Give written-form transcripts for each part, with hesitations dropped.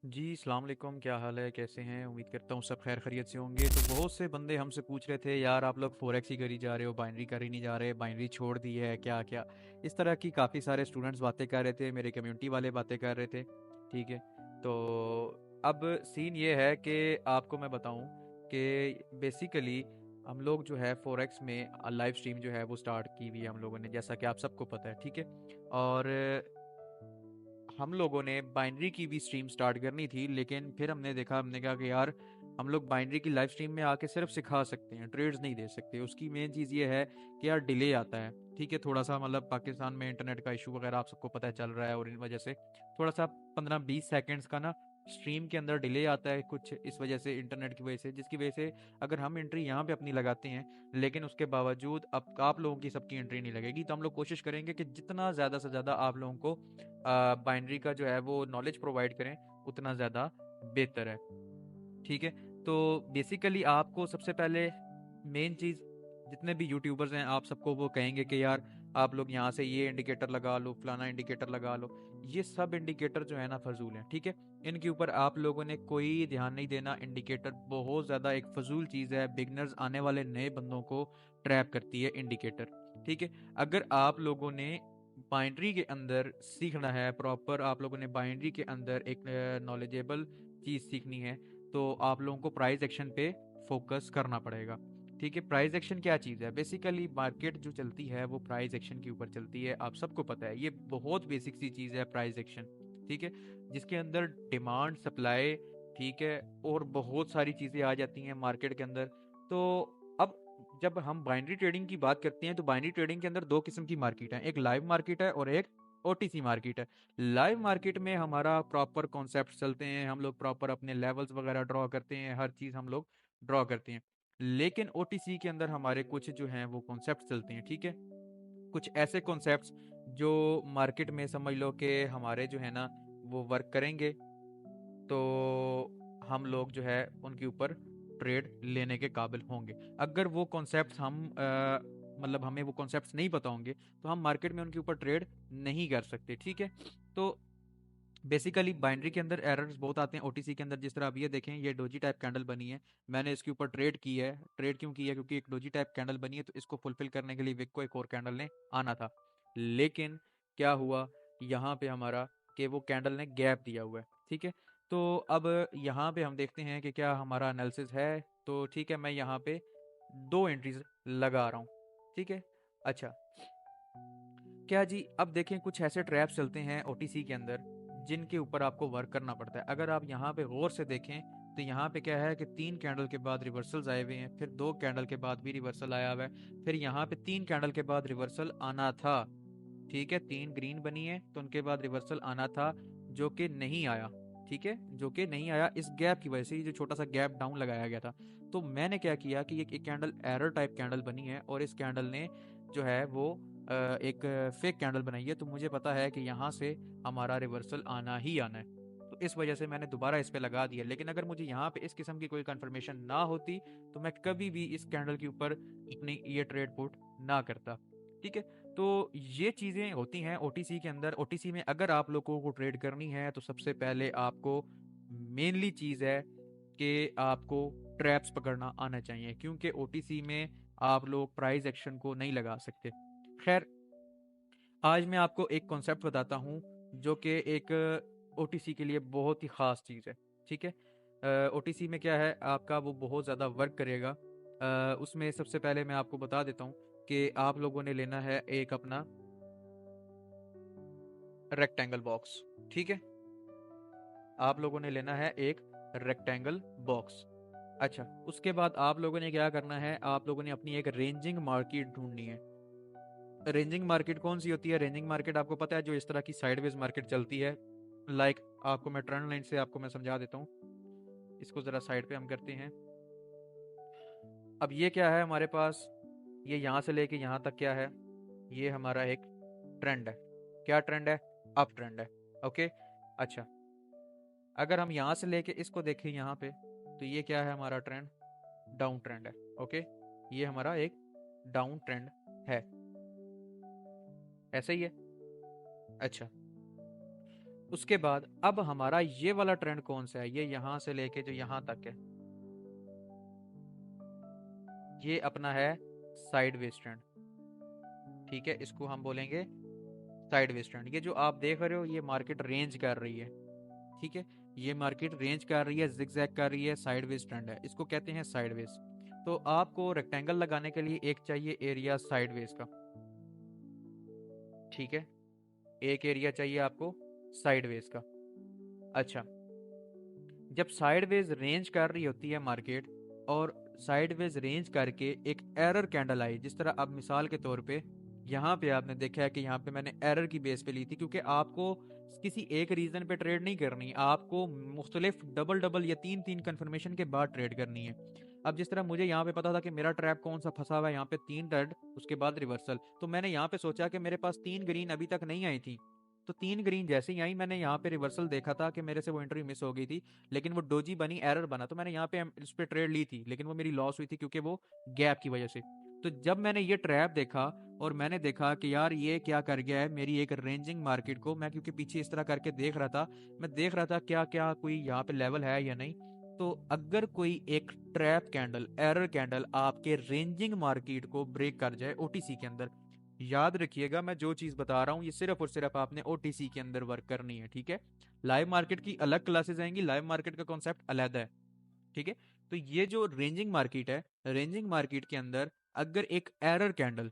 जी, अस्सलाम वालेकुम, क्या हाल है? कैसे हैं? उम्मीद करता हूँ सब खैर खैरियत से होंगे। तो बहुत से बंदे हमसे पूछ रहे थे, यार आप लोग फ़ॉरेक्स ही करी जा रहे हो, बाइनरी कर ही नहीं जा रहे, बाइनरी छोड़ दी है क्या क्या? इस तरह की काफ़ी सारे स्टूडेंट्स बातें कर रहे थे, मेरे कम्युनिटी वाले बातें कर रहे थे। ठीक है, तो अब सीन ये है कि आपको मैं बताऊँ कि बेसिकली हम लोग जो है फ़ॉरेक्स में लाइव स्ट्रीम जो है वो स्टार्ट की हुई है हम लोगों ने, जैसा कि आप सबको पता है। ठीक है, और हम लोगों ने बाइनरी की भी स्ट्रीम स्टार्ट करनी थी, लेकिन फिर हमने कहा कि यार हम लोग बाइनरी की लाइव स्ट्रीम में आके सिर्फ सिखा सकते हैं, ट्रेड्स नहीं दे सकते। उसकी मेन चीज़ ये है कि यार डिले आता है। ठीक है, थोड़ा सा मतलब पाकिस्तान में इंटरनेट का इशू वगैरह आप सबको पता है चल रहा है, और इन वजह से थोड़ा सा 15-20 सेकेंड्स का ना स्ट्रीम के अंदर डिले आता है कुछ, इस वजह से इंटरनेट की वजह से, जिसकी वजह से अगर हम एंट्री यहाँ पे अपनी लगाते हैं, लेकिन उसके बावजूद अब आप लोगों की सबकी एंट्री नहीं लगेगी, तो हम लोग कोशिश करेंगे कि जितना ज़्यादा से ज़्यादा आप लोगों को बाइनरी का जो है वो नॉलेज प्रोवाइड करें, उतना ज़्यादा बेहतर है। ठीक है, तो बेसिकली आपको सबसे पहले मेन चीज़, जितने भी यूट्यूबर्स हैं आप सबको वो कहेंगे कि यार आप लोग यहाँ से ये इंडिकेटर लगा लो, फलाना इंडिकेटर लगा लो। ये सब इंडिकेटर जो है ना फजूल हैं। ठीक है, इनके ऊपर आप लोगों ने कोई ध्यान नहीं देना। इंडिकेटर बहुत ज़्यादा एक फजूल चीज़ है, बिगनर्स आने वाले नए बंदों को ट्रैप करती है इंडिकेटर। ठीक है, अगर आप लोगों ने बाइनरी के अंदर सीखना है प्रॉपर, आप लोगों ने बाइनरी के अंदर एक नॉलेजेबल चीज़ सीखनी है, तो आप लोगों को प्राइस एक्शन पे फोकस करना पड़ेगा। ठीक है, प्राइस एक्शन क्या चीज़ है? बेसिकली मार्केट जो चलती है वो प्राइस एक्शन के ऊपर चलती है, आप सबको पता है। ये बहुत बेसिक सी चीज़ है प्राइस एक्शन। ठीक है, जिसके अंदर डिमांड सप्लाई, ठीक है, और बहुत सारी चीज़ें आ जाती हैं मार्केट के अंदर। तो अब जब हम बाइनरी ट्रेडिंग की बात करते हैं, तो बाइनरी ट्रेडिंग के अंदर दो किस्म की मार्केट है, एक लाइव मार्केट है और एक ओटीसी मार्केट है। लाइव मार्केट में हमारा प्रॉपर कॉन्सेप्ट चलते हैं, हम लोग प्रॉपर अपने लेवल्स वगैरह ड्रॉ करते हैं, हर चीज़ हम लोग ड्रॉ करते हैं। लेकिन ओटीसी के अंदर हमारे कुछ जो हैं वो कॉन्सेप्ट चलते हैं। ठीक है, कुछ ऐसे कॉन्सेप्ट्स जो मार्केट में समझ लो कि हमारे जो है ना वो वर्क करेंगे, तो हम लोग जो है उनके ऊपर ट्रेड लेने के काबिल होंगे। अगर वो कॉन्सेप्ट्स मतलब हमें वो कॉन्सेप्ट्स नहीं पता होंगे, तो हम मार्केट में उनके ऊपर ट्रेड नहीं कर सकते। ठीक है, तो बेसिकली बाइनरी के अंदर एरर्स बहुत आते हैं। ओटीसी के अंदर जिस तरह आप ये देखें, ये डोजी टाइप कैंडल बनी है, मैंने इसके ऊपर ट्रेड की है। ट्रेड क्यों की है? क्योंकि एक डोजी टाइप कैंडल बनी है, तो इसको फुलफिल करने के लिए विक को एक और कैंडल ने आना था। लेकिन क्या हुआ यहाँ पे हमारा, कि वो कैंडल ने गैप दिया हुआ है। ठीक है, तो अब यहाँ पे हम देखते हैं कि क्या हमारा एनालिसिस है। तो ठीक है, मैं यहाँ पे दो एंट्रीज लगा रहा हूँ। ठीक है, अच्छा, क्या जी, अब देखें कुछ ऐसे ट्रैप्स चलते हैं ओटीसी के अंदर जिनके ऊपर आपको वर्क करना पड़ता है। अगर आप यहाँ पे गौर से देखें, तो यहाँ पे क्या है कि 3 कैंडल के बाद रिवर्सल्स आए हुए हैं, फिर 2 कैंडल के बाद भी रिवर्सल आया हुआ है, फिर यहाँ पे 3 कैंडल के बाद रिवर्सल आना था। ठीक है, 3 ग्रीन बनी है तो उनके बाद रिवर्सल आना था, जो कि नहीं आया। ठीक है, जो कि नहीं आया इस गैप की वजह से, ये जो छोटा सा गैप डाउन लगाया गया था। तो मैंने क्या किया कि ये एक कैंडल एरर टाइप कैंडल बनी है, और इस कैंडल ने जो है वो एक फेक कैंडल बनाई है, तो मुझे पता है कि यहाँ से हमारा रिवर्सल आना ही आना है। तो इस वजह से मैंने दोबारा इस पे लगा दिया। लेकिन अगर मुझे यहाँ पे इस किस्म की कोई कंफर्मेशन ना होती, तो मैं कभी भी इस कैंडल के ऊपर अपनी ये ट्रेड पुट ना करता। ठीक है, तो ये चीज़ें होती हैं ओटीसी के अंदर। ओटीसी में अगर आप लोगों को ट्रेड करनी है, तो सबसे पहले आपको मेनली चीज़ है कि आपको ट्रैप्स पकड़ना आना चाहिए, क्योंकि ओटीसी में आप लोग प्राइस एक्शन को नहीं लगा सकते। खैर, आज मैं आपको एक कॉन्सेप्ट बताता हूँ जो कि एक ओटीसी के लिए बहुत ही ख़ास चीज़ है। ठीक है, ओटीसी में क्या है आपका, वो बहुत ज़्यादा वर्क करेगा। उसमें सबसे पहले मैं आपको बता देता हूँ कि आप लोगों ने लेना है एक अपना रेक्टेंगल बॉक्स। ठीक है, आप लोगों ने लेना है एक रेक्टेंगल बॉक्स। अच्छा, उसके बाद आप लोगों ने क्या करना है, आप लोगों ने अपनी एक रेंजिंग मार्केट ढूंढनी है। रेंजिंग मार्केट कौन सी होती है? रेंजिंग मार्केट आपको पता है, जो इस तरह की साइडवेज मार्केट चलती है। लाइक आपको मैं ट्रेंड लाइन से आपको मैं समझा देता हूँ। इसको ज़रा साइड पे हम करते हैं। अब ये क्या है हमारे पास, ये यहाँ से लेके यहाँ तक क्या है, ये हमारा एक ट्रेंड है। क्या ट्रेंड है? अप ट्रेंड है। ओके, अच्छा, अगर हम यहाँ से लेके इसको देखें यहाँ पे, तो ये क्या है हमारा ट्रेंड? डाउन ट्रेंड है। ओके, ये हमारा एक डाउन ट्रेंड है, ऐसा ही है। अच्छा, उसके बाद अब हमारा ये वाला ट्रेंड कौन सा है, ये यहाँ से लेके जो यहाँ तक है, ये अपना है साइडवेज ट्रेंड। ठीक है, इसको हम बोलेंगे साइडवेज ट्रेंड। ये जो आप देख रहे हो ये मार्केट रेंज कर रही है। ठीक है, ये मार्केट रेंज कर रही है, जिगजैग कर रही है, साइडवेज ट्रेंड है, इसको कहते हैं साइडवेज। तो आपको रेक्टेंगल लगाने के लिए एक चाहिए एरिया साइडवेज का। ठीक है, एक एरिया चाहिए आपको साइडवेज का। अच्छा, जब साइडवेज रेंज कर रही होती है मार्केट और साइडवेज रेंज करके एक एरर कैंडल आई, जिस तरह अब मिसाल के तौर पे यहाँ पे आपने देखा है कि यहाँ पे मैंने एरर की बेस पे ली थी, क्योंकि आपको किसी एक रीजन पे ट्रेड नहीं करनी, आपको मुख्तलिफ डबल डबल या तीन तीन कंफर्मेशन के बाद ट्रेड करनी है। अब जिस तरह मुझे यहाँ पे पता था कि मेरा ट्रैप कौन सा फंसा हुआ है, यहाँ पे 3 रेड उसके बाद रिवर्सल, तो मैंने यहाँ पे सोचा कि मेरे पास 3 ग्रीन अभी तक नहीं आई थी, तो 3 ग्रीन जैसे ही आई मैंने यहाँ पे रिवर्सल देखा था कि मेरे से वो एंट्री मिस हो गई थी, लेकिन वो डोजी बनी, एरर बना, तो मैंने यहाँ पे इस पे ट्रेड ली थी, लेकिन वो मेरी लॉस हुई थी क्योंकि वो गैप की वजह से। तो जब मैंने ये ट्रैप देखा और मैंने देखा कि यार ये क्या कर गया है मेरी एक रेंजिंग मार्केट को, मैं क्योंकि पीछे इस तरह करके देख रहा था, मैं देख रहा था क्या क्या कोई यहाँ पे लेवल है या नहीं। तो अगर कोई एक ट्रैप कैंडल, एरर कैंडल आपके रेंजिंग मार्केट को ब्रेक कर जाए ओटीसी के अंदर, याद रखिएगा मैं जो चीज बता रहा हूँ ये सिर्फ और सिर्फ आपने ओटीसी के अंदर वर्क करनी है। ठीक है, लाइव मार्केट की अलग क्लासेस आएंगी, लाइव मार्केट का कॉन्सेप्ट अलग है। ठीक है, तो ये जो रेंजिंग मार्केट है, रेंजिंग मार्केट के अंदर अगर एक एरर कैंडल,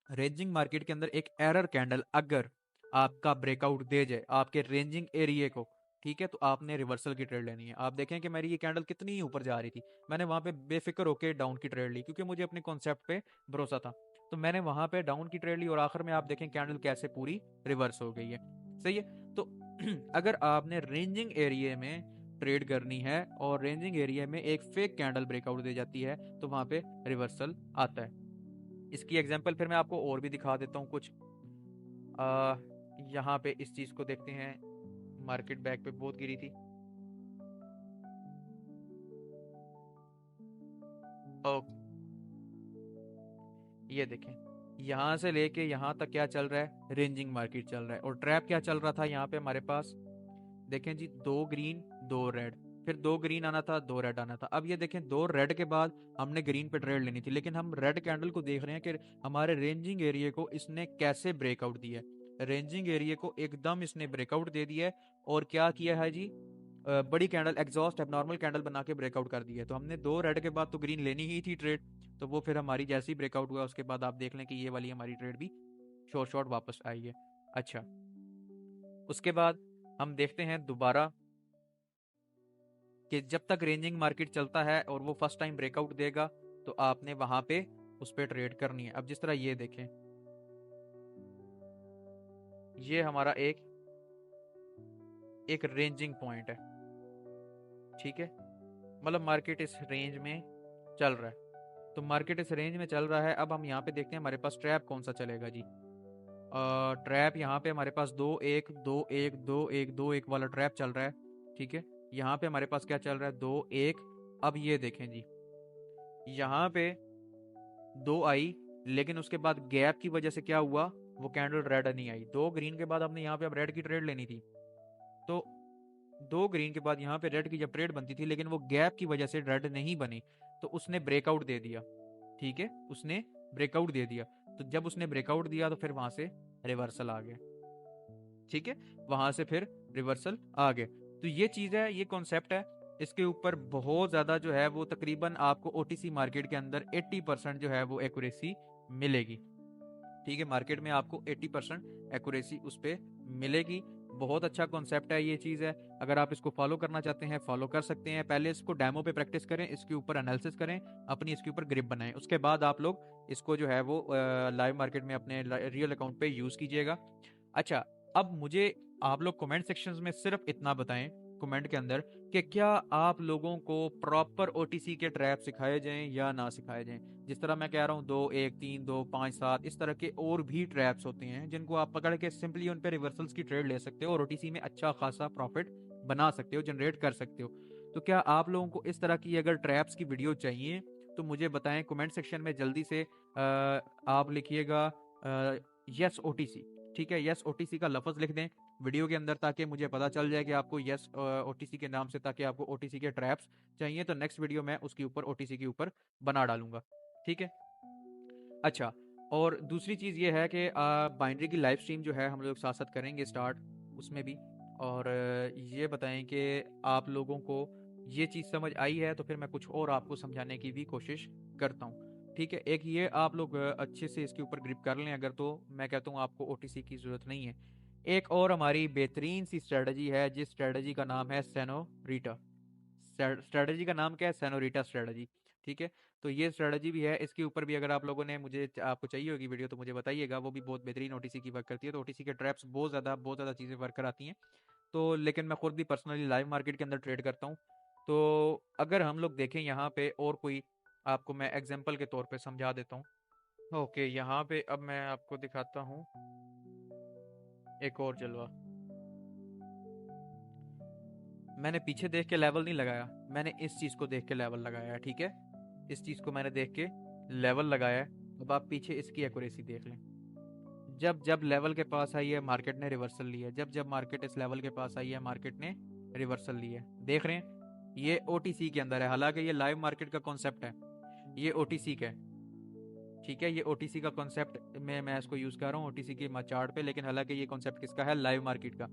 रेंजिंग मार्केट के अंदर एक एरर कैंडल अगर आपका ब्रेकआउट दे जाए आपके रेंजिंग एरिया को, ठीक है, तो आपने रिवर्सल की ट्रेड लेनी है। आप देखें कि मेरी ये कैंडल कितनी ऊपर जा रही थी, मैंने वहां पे बेफिक्र होकर डाउन की ट्रेड ली क्योंकि मुझे अपने कॉन्सेप्ट पे भरोसा था। तो मैंने वहां पे डाउन की ट्रेड ली और आखिर में आप देखें कैंडल कैसे पूरी रिवर्स हो गई है। सही है, तो अगर आपने रेंजिंग एरिया में ट्रेड करनी है और रेंजिंग एरिया में एक फेक कैंडल ब्रेकआउट दे जाती है तो वहां पे रिवर्सल आता है। इसकी एग्जांपल फिर मैं आपको और भी दिखा देता हूँ कुछ। आ, यहाँ पे इस चीज को देखते हैं, मार्केट बैक पे बहुत गिरी थी। ओके, ये देखें, यहाँ से लेके यहाँ तक क्या चल रहा है, रेंजिंग मार्केट चल रहा है, और ट्रैप क्या चल रहा था यहाँ पे हमारे पास, देखें जी, 2 ग्रीन 2 रेड, फिर 2 ग्रीन आना था 2 रेड आना था। अब ये देखें 2 रेड के बाद हमने ग्रीन पे ट्रेड लेनी थी, लेकिन हम रेड कैंडल को देख रहे हैं कि हमारे रेंजिंग एरिया को इसने कैसे ब्रेकआउट दिया है, रेंजिंग एरिया को एकदम इसने ब्रेकआउट दे दिया है। और क्या किया है जी, बड़ी कैंडल एग्जॉस्ट एबनॉर्मल कैंडल बना के ब्रेकआउट कर दी है। तो हमने 2 रेड के बाद तो ग्रीन लेनी ही थी ट्रेड, तो वो फिर हमारी जैसे ही ब्रेकआउट हुआ उसके बाद आप देख लें कि ये वाली हमारी ट्रेड भी शॉर्ट शॉर्ट वापस आई है। अच्छा, उसके बाद हम देखते हैं दोबारा कि जब तक रेंजिंग मार्केट चलता है और वो फर्स्ट टाइम ब्रेकआउट देगा तो आपने वहां पे उस पर ट्रेड करनी है। अब जिस तरह ये देखें, ये हमारा एक एक रेंजिंग पॉइंट है। ठीक है, मतलब मार्केट इस रेंज में चल रहा है, तो मार्केट इस रेंज में चल रहा है। अब हम यहाँ पे देखते हैं हमारे पास ट्रैप कौन सा चलेगा जी। ट्रैप यहाँ पे हमारे पास 2 1 2 1 2 1 2 1 वाला ट्रैप चल रहा है। ठीक है, यहाँ पे हमारे पास क्या चल रहा है, 2 1। अब ये देखें जी, यहाँ पे 2 आई, लेकिन उसके बाद गैप की वजह से क्या हुआ, वो कैंडल रेड नहीं आई। 2 ग्रीन के बाद हमने यहाँ पे अब रेड की ट्रेड लेनी थी, तो 2 ग्रीन के बाद यहाँ पे रेड की जब ट्रेड बनती थी लेकिन वो गैप की वजह से रेड नहीं बनी, तो उसने ब्रेकआउट दे दिया। ठीक है, उसने ब्रेकआउट दे दिया, तो जब उसने ब्रेकआउट दिया तो फिर वहां से रिवर्सल आ गया। ठीक है, वहां से फिर रिवर्सल आ गया। तो ये चीज है, ये कॉन्सेप्ट है, इसके ऊपर बहुत ज्यादा जो है वो तकरीबन आपको ओटीसी मार्केट के अंदर 80% जो है वो एक्यूरेसी मिलेगी। ठीक है, मार्केट में आपको 80% एक्यूरेसी उस पर मिलेगी। बहुत अच्छा कॉन्सेप्ट है, ये चीज़ है। अगर आप इसको फॉलो करना चाहते हैं फॉलो कर सकते हैं, पहले इसको डेमो पे प्रैक्टिस करें, इसके ऊपर एनालिसिस करें, अपनी इसके ऊपर ग्रिप बनाएं, उसके बाद आप लोग इसको जो है वो लाइव मार्केट में अपने रियल अकाउंट पे यूज़ कीजिएगा। अच्छा, अब मुझे आप लोग कमेंट सेक्शंस में सिर्फ इतना बताएं कमेंट के अंदर कि क्या आप लोगों को प्रॉपर ओटीसी के ट्रैप सिखाए जाएं या ना सिखाए जाएं। जिस तरह मैं कह रहा हूँ 2 1 3 2 5 7 इस तरह के और भी ट्रैप्स होते हैं जिनको आप पकड़ के सिंपली उन पे रिवर्सल्स की ट्रेड ले सकते हो और ओटीसी में अच्छा खासा प्रॉफिट बना सकते हो, जनरेट कर सकते हो। तो क्या आप लोगों को इस तरह की अगर ट्रैप्स की वीडियो चाहिए तो मुझे बताएं कमेंट सेक्शन में जल्दी से। आप लिखिएगा यस ओटीसी। ठीक है, यस ओटीसी का लफ्ज लिख दें, वीडियो के अंदर, ताकि मुझे पता चल जाए कि आपको यस ओटीसी के नाम से, ताकि आपको ओटीसी के ट्रैप्स चाहिए, तो नेक्स्ट वीडियो मैं उसके ऊपर ओटीसी के ऊपर बना डालूंगा। ठीक है। अच्छा, और दूसरी चीज़ ये है कि बाइनरी की लाइव स्ट्रीम जो है हम लोग साथ साथ करेंगे स्टार्ट उसमें भी। और ये बताएं कि आप लोगों को ये चीज़ समझ आई है, तो फिर मैं कुछ और आपको समझाने की भी कोशिश करता हूँ। ठीक है, एक ये आप लोग अच्छे से इसके ऊपर ग्रिप कर लें अगर, तो मैं कहता हूँ आपको ओटीसी की ज़रूरत नहीं है। एक और हमारी बेहतरीन सी स्ट्रेटजी है, जिस स्ट्रेटजी का नाम है सेनोरीटा। स्ट्रेटजी का नाम क्या है? Senorita strategy. ठीक है, तो ये स्ट्रेटजी भी है, इसके ऊपर भी अगर आप लोगों ने मुझे आपको चाहिए होगी वीडियो तो मुझे बताइएगा, वो भी बहुत बेहतरीन ओटीसी की वर्क करती है। तो ओटीसी के ट्रैप्स बहुत ज़्यादा चीज़ें वर्क कराती हैं। तो लेकिन मैं खुद भी पर्सनली लाइव मार्केट के अंदर ट्रेड करता हूँ। तो अगर हम लोग देखें यहाँ पे और कोई, आपको मैं एग्जांपल के तौर पे समझा देता हूँ। ओके, यहाँ पे अब मैं आपको दिखाता हूँ एक और जलवा। मैंने पीछे देख के लेवल नहीं लगाया, मैंने इस चीज़ को देख के लेवल लगाया है। ठीक है, इस चीज़ को मैंने देख के लेवल लगाया है। अब आप पीछे इसकी एक्यूरेसी देख लें। जब जब लेवल के पास आई है मार्केट ने रिवर्सल लिया है, जब जब मार्केट इस लेवल के पास आई है मार्केट ने रिवर्सल लिया है। देख रहे हैं, ये ओटीसी के अंदर है, हालांकि ये लाइव मार्केट का कॉन्सेप्ट है, ये ओटीसी का है। ठीक है, ये ओटीसी का कॉन्सेप्ट में मैं इसको यूज़ कर रहा हूँ ओटीसी के चार्ट पे, लेकिन हालांकि ये कॉन्सेप्ट किसका है? लाइव मार्केट का।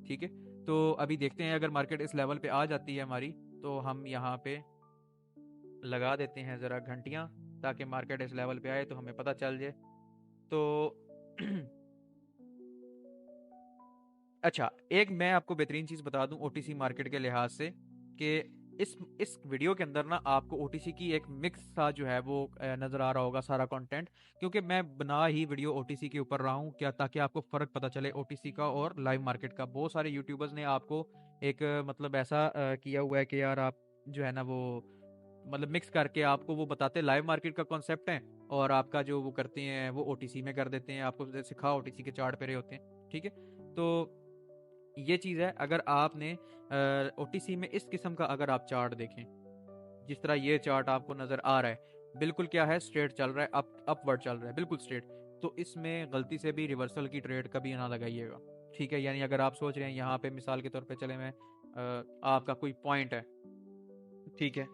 ठीक है, तो अभी देखते हैं अगर मार्केट इस लेवल पे आ जाती है हमारी, तो हम यहाँ पे लगा देते हैं ज़रा घंटियाँ, ताकि मार्केट इस लेवल पे आए तो हमें पता चल जाए। तो अच्छा, एक मैं आपको बेहतरीन चीज़ बता दूं ओटीसी मार्केट के लिहाज से, कि इस वीडियो के अंदर ना आपको ओटीसी की एक मिक्स सा जो है वो नज़र आ रहा होगा सारा कंटेंट, क्योंकि मैं बना ही वीडियो ओटीसी के ऊपर रहा हूँ क्या, ताकि आपको फ़र्क पता चले ओटीसी का और लाइव मार्केट का। बहुत सारे यूट्यूबर्स ने आपको एक मतलब ऐसा किया हुआ है कि यार आप जो है ना वो मतलब मिक्स करके आपको वो बताते लाइव मार्केट का कॉन्सेप्ट है, और आपका जो वो करते हैं वो ओटीसी में कर देते हैं, आपको सिखा ओटीसी के चार्ट पे रहे होते हैं। ठीक है, तो ये चीज़ है, अगर आपने ओटीसी में इस किस्म का अगर आप चार्ट देखें, जिस तरह ये चार्ट आपको नज़र आ रहा है, बिल्कुल क्या है, स्ट्रेट चल रहा है, अपवर्ड चल रहा है, बिल्कुल स्ट्रेट। तो इसमें गलती से भी रिवर्सल की ट्रेड कभी ना लगाइएगा। ठीक है, यानी अगर आप सोच रहे हैं यहाँ पे मिसाल के तौर पे चले मैं आपका कोई पॉइंट है, ठीक है,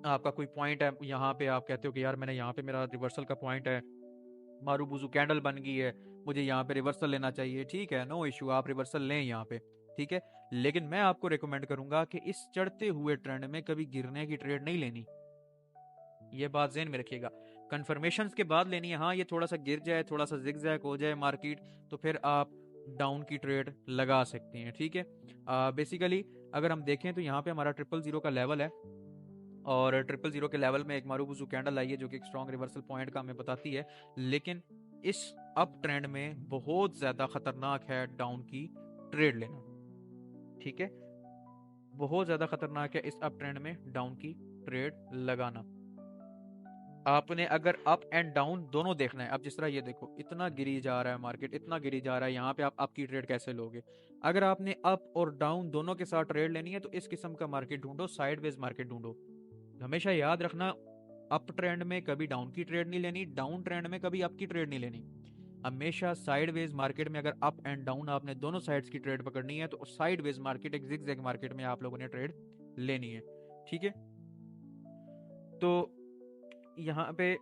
आपका कोई पॉइंट है, यहाँ पे आप कहते हो कि यार मैंने यहाँ पे मेरा रिवर्सल का पॉइंट है, मारू बुजू कैंडल बन गई है, मुझे यहाँ पे रिवर्सल लेना चाहिए। ठीक है, नो इशू, आप रिवर्सल लें यहाँ पे। ठीक है, लेकिन मैं आपको रिकमेंड करूंगा कि इस चढ़ते हुए ट्रेंड में कभी गिरने की ट्रेड नहीं लेनी। ये बात ज़हन में रखिएगा, कन्फर्मेशन के बाद लेनी है। हाँ, ये थोड़ा सा गिर जाए, थोड़ा सा जिगजैग हो जाए मार्केट, तो फिर आप डाउन की ट्रेड लगा सकते हैं। ठीक है, बेसिकली अगर हम देखें तो यहाँ पे हमारा 000 का लेवल है, और 000 के लेवल में एक मारूबुजू कैंडल आई है जो कि एक स्ट्रॉन्ग रिवर्सल पॉइंट का हमें बताती है। लेकिन इस अप ट्रेंड में बहुत ज़्यादा खतरनाक है डाउन की ट्रेड लेना। ठीक है, बहुत ज़्यादा खतरनाक है इस अप ट्रेंड में डाउन की ट्रेड लगाना। आपने अगर अप एंड डाउन दोनों देखना है, अब जिस तरह ये देखो इतना गिरी जा रहा है मार्केट, इतना गिरी जा रहा है, यहाँ पे आप अप की ट्रेड कैसे लोगे? अगर आपने अप और डाउन दोनों के साथ ट्रेड लेनी है तो इस किस्म का मार्केट ढूंढो, साइडवेज मार्केट ढूंढो। हमेशा याद रखना, अप ट्रेंड में कभी डाउन की ट्रेड नहीं लेनी, डाउन ट्रेंड में कभी अप की ट्रेड नहीं लेनी। हमेशा साइडवेज मार्केट में अगर अप एंड डाउन आपने दोनों साइड्स की ट्रेड पकड़नी है, तो साइडवेज मार्केट एक जिगजैग मार्केट में आप लोगों ने ट्रेड लेनी है। ठीक है, तो यहाँ पे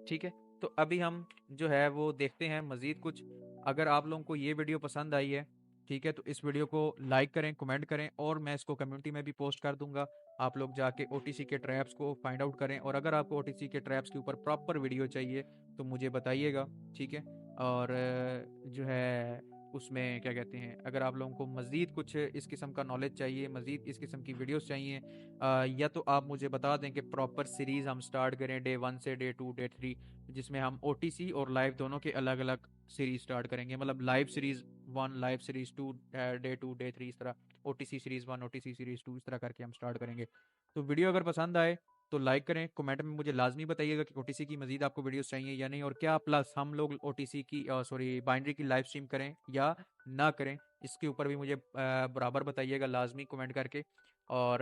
ठीक है, तो अभी हम जो है वो देखते हैं मज़ीद कुछ। अगर आप लोगों को ये वीडियो पसंद आई है, ठीक है, तो इस वीडियो को लाइक करें, कमेंट करें, और मैं इसको कम्युनिटी में भी पोस्ट कर दूंगा। आप लोग जाके ओटीसी के ट्रैप्स को फाइंड आउट करें, और अगर आपको ओटीसी के ट्रैप्स के ऊपर प्रॉपर वीडियो चाहिए तो मुझे बताइएगा। ठीक है, और जो है उसमें क्या कहते हैं, अगर आप लोगों को मज़ीद कुछ इस किस्म का नॉलेज चाहिए, मज़ीद इस किस्म की वीडियोस चाहिए, या तो आप मुझे बता दें कि प्रॉपर सीरीज़ हम स्टार्ट करें डे 1 से डे 2 डे 3, जिसमें हम ओटीसी और लाइव दोनों के अलग अलग सीरीज स्टार्ट करेंगे, मतलब live series 1, live series 2, day 2 day 3, इस तरह ओटीसी सीरीज 1, ओटीसी सीरीज 2, इस तरह करके हम स्टार्ट करेंगे। तो वीडियो अगर पसंद आए तो लाइक करें, कमेंट में मुझे लाजमी बताइएगा कि ओटीसी की मजीद आपको वीडियोस चाहिए या नहीं, और क्या प्लस हम लोग ओटीसी की सॉरी बाइनरी की लाइव स्ट्रीम करें या ना करें, इसके ऊपर भी मुझे बराबर बताइएगा लाजमी कमेंट करके। और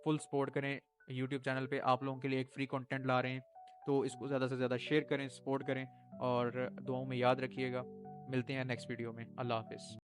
फुल सपोर्ट करें, यूट्यूब चैनल पे आप लोगों के लिए एक फ्री कंटेंट ला रहे हैं। तो इसको ज़्यादा से ज़्यादा शेयर करें, सपोर्ट करें और दुआओं में याद रखिएगा। मिलते हैं नेक्स्ट वीडियो में। अल्लाह हाफ़िज़।